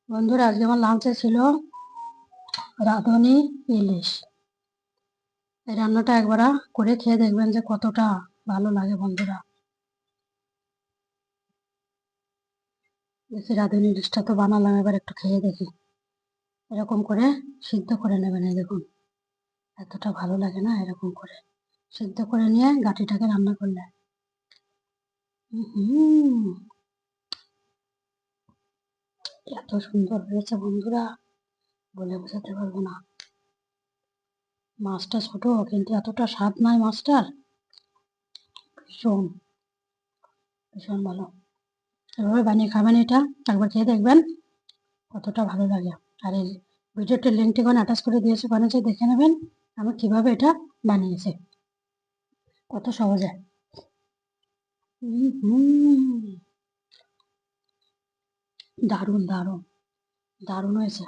বন্ধুরা, আজকে আমার লাঞ্চে ছিল রাঁধুনি ইলিশ। এই রান্নাটা একবার করে খেয়ে দেখবেন যে কতটা ভালো লাগে বন্ধুরা। দেখি রাঁধুনি ইলিশটা তো বানালাম, এবার একটু খেয়ে দেখি। এরকম করে সিদ্ধ করে নেবেন। এই দেখুন, এতটা ভালো লাগে না এরকম করে সিদ্ধ করে নিয়ে গাঁটিটাকে রান্না করলে। হুম, এত সুন্দর হয়েছে বন্ধুরা, বলে বোঝাতে পারবো না। মাছটা ছোট কিন্তু এতটা স্বাদ নাই মাছটার, ভীষণ ভীষণ ভালো। এভাবে বানিয়ে খাবেন, এটা একবার খেয়ে দেখবেন কতটা ভালো লাগে। আর এই ভিডিওটির লিঙ্কটি ওখানে অ্যাটাচ করে দিয়েছি, ওখানে যে দেখে নেবেন আমি কিভাবে এটা বানিয়েছি, কত সহজে। দারুণ দারুণ দারুণ হয়েছে।